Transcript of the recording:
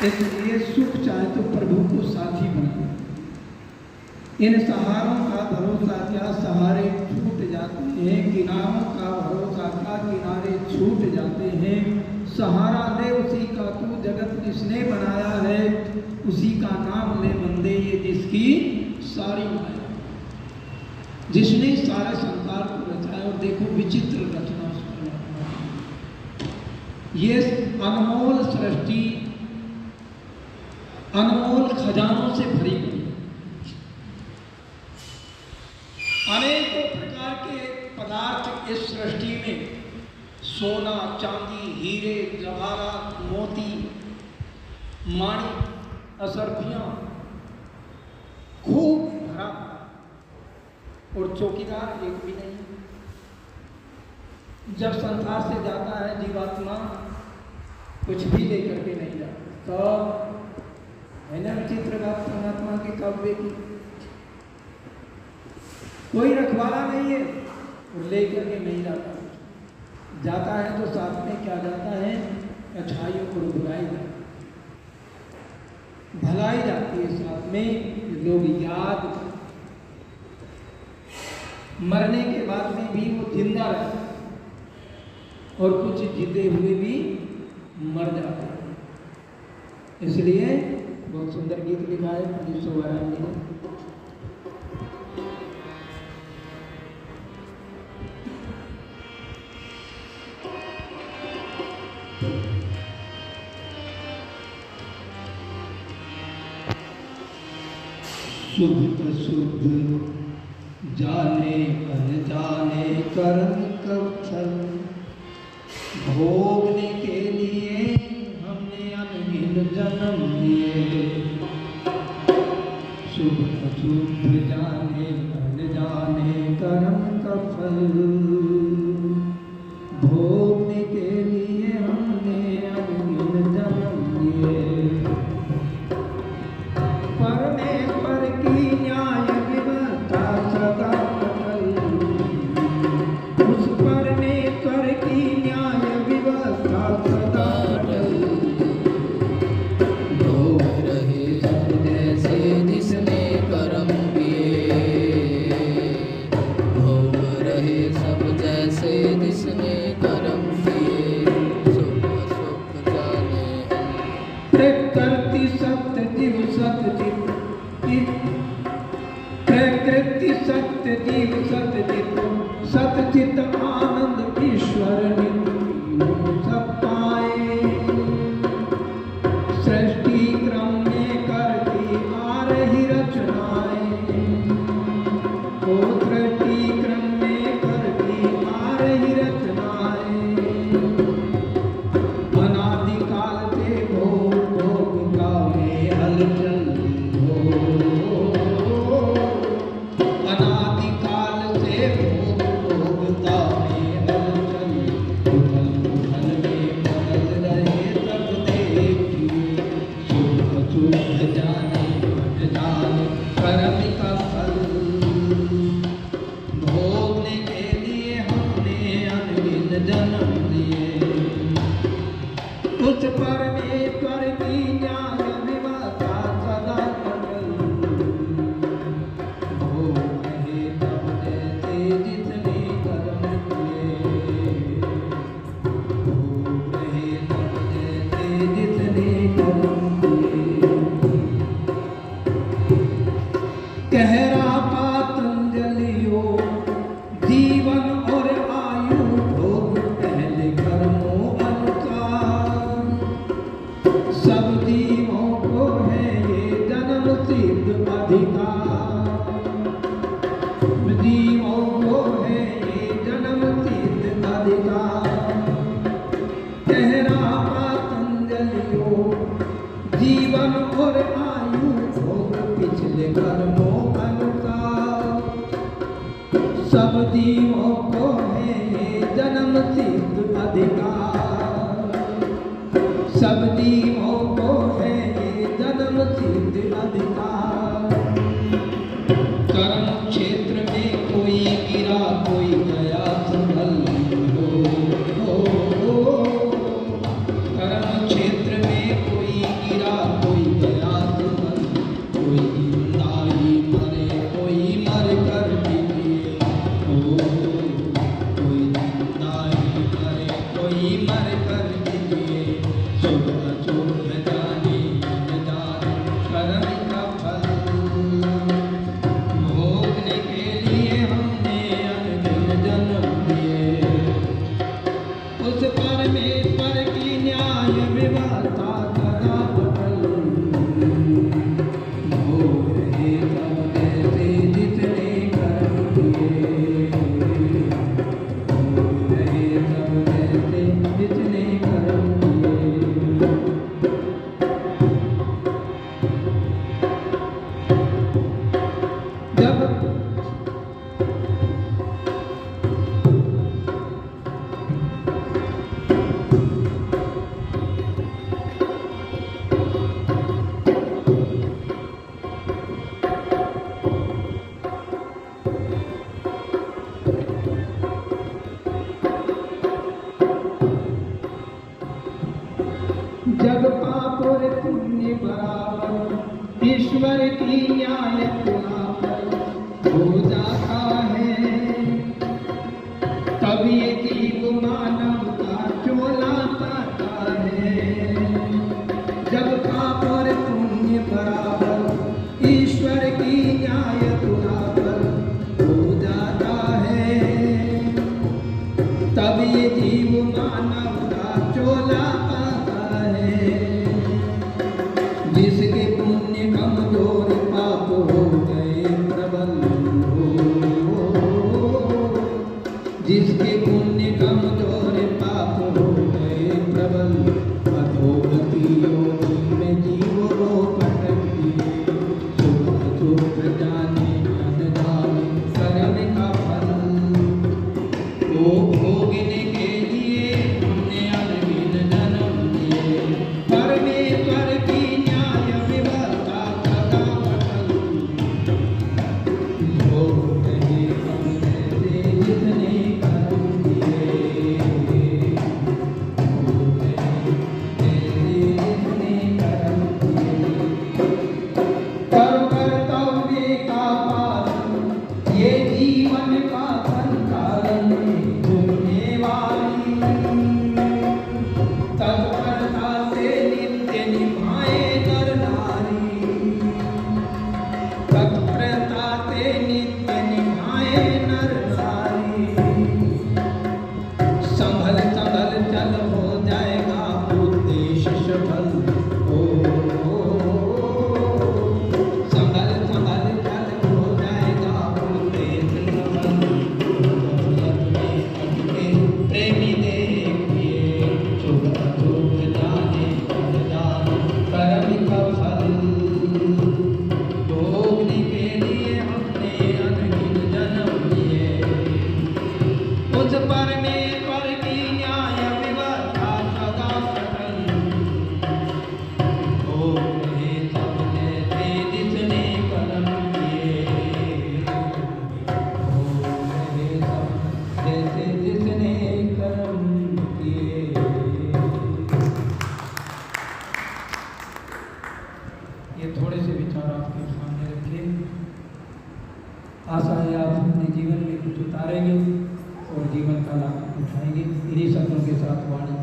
इसलिए सुख चाहे तो प्रभु को साथी बना। इन सहारों का भरोसा क्या, सहारे छूट जाते हैं, किनारों का भरोसा क्या, किनारे छूट जाते हैं। सहारा ले उसी का तू, जगत जिसने बनाया है उसी का नाम ले बंदे, ये जिसकी सारी माया, जिसने सारे संसार को रचाया। और देखो विचित्र रचना उसकी, ये अनमोल सृष्टि अनमोल खजानों से भरी हुई, अनेकों प्रकार के पदार्थ इस सृष्टि में, सोना, चांदी, हीरे, जवाहरात, मोती, माणिक, असरफियां, खूब भरा, और चौकीदार एक भी नहीं। जब संसार से जाता है जीवात्मा, कुछ भी लेकर के नहीं जाता। तो है ना विचित्र बात परमात्मा के काव्य की, कोई रखवाला नहीं है और लेकर के नहीं जाता। जाता है तो साथ में क्या जाता है, अच्छाइयों को बुलाई जाती, भलाई जाती है साथ में। लोग याद, मरने के बाद में भी वो जिंदा रहता है और कुछ जीते हुए भी मर जाते हैं। इसलिए बहुत सुंदर गीत लिखा है पंडित सोहराम जी ने। शुभ अशुभ जाने अनजाने कर्म कब फल, भोगने के लिए हमने अनगिन जन्म लिए। शुभ अशुभ जाने अनजाने कर्म का फल, भोगने के लिए हमने अनगिन जन्म लिए। परमेश्वर की न्याय व्यवस्था सदा अटल, उस परमेश्वर की न्याय व्यवस्था सदा अटल। भोग रहे सब जैसे जिसने कर्म किए, भोग रहे सब जैसे जिसने कर्म किए। सुख सुख जाने प्रकृति सत्य जीव सत्य चित, प्रकृति सत्य जीव सत्य चित, सत्य चित आनंद ईश्वर नित्य सब पाए। सृष्टि क्रम में करती आ रही रचनाएं, ओ सृष्टि क्रम में करती आ रही रचनाएं। अनादिकाल से भोग भोग का में हलचल हो, अनादिकाल से भोग भोग का में हलचल, उथल पुथल में बदल रहे सब देखिए। शुभ अशुभ जाने अनजाने कर्म का फल, भोगने के लिए हमने अनगिन जन्म लिए। उस परमेश्वर की न्याय व्यवस्था सदा अटल, भोग रहे सब जैसे जिसने कर्म किए, भोग रहे सब जैसे जिसने कर्म किए। कह रहा पातंजलियो, जीवन और आयु भोग पहले कर्मों अनुसार। सब जीवों को है ये जन्म सिद्ध अधिकार, जीवों को है ये जन्म सिद्ध अधिकार। कह रहा पातंजलियो, जीवन और आयु भोग पिछले कर्मों अनुसार। सब जीवों को है ये जन्म सिद्ध अधिकार, सब जीवों को है ये जन्म सिद्ध अधिकार। कर्म क्षेत्र में कोई गिरा कोई गया संभल हो, कर्म क्षेत्र में कोई गिरा विवाहता सदा पटल हो रहे सब जैसे जितने कर्म किए हो रहे सब जैसे जितने कर्म किए। जब पाप और पुण्य बराबर ईश्वर की न्याय तुला पर हो जाता है, तब ये जीव मानव का चोला पाता है। जब पाप और पुण्य बराबर ईश्वर की न्याय तुला पर हो जाता है, तब ये जीव मानव का चोला जिसके पुण्य कमजोर पाप हो गए प्रबल जिसके पुण्य कमजोर पाप हो गए प्रबल अधोगति योनि में जीव को पटक दिए। सुख जाने अनजाने कर्म का फल वो भोगने के लिए हमने अनगिन जन्म लिए। परमेश्वर की संभल संभल चल हो जाएगा उद्देश्य सफल। संभल संभल चल हो जाएगा उद्देश्य सफल। प्रेमी देखिए सुख दुख जाने अनजाने कर्म का फल। भोगने के लिए हमने अनगिन जन्म लिए। उस परमेश्वर की न्याय व्यवस्था सदा सफल हो रहे सब जैसे जिसने कर्म किए हो रहे सब जैसे जिसने कर्म किए। ये थोड़े से विचार आपके सामने रखे। आशा है आप अपने जीवन में कुछ उतारेंगे और जीवन का लाभ उठाएंगे। इन्हीं शब्दों के साथ वाणी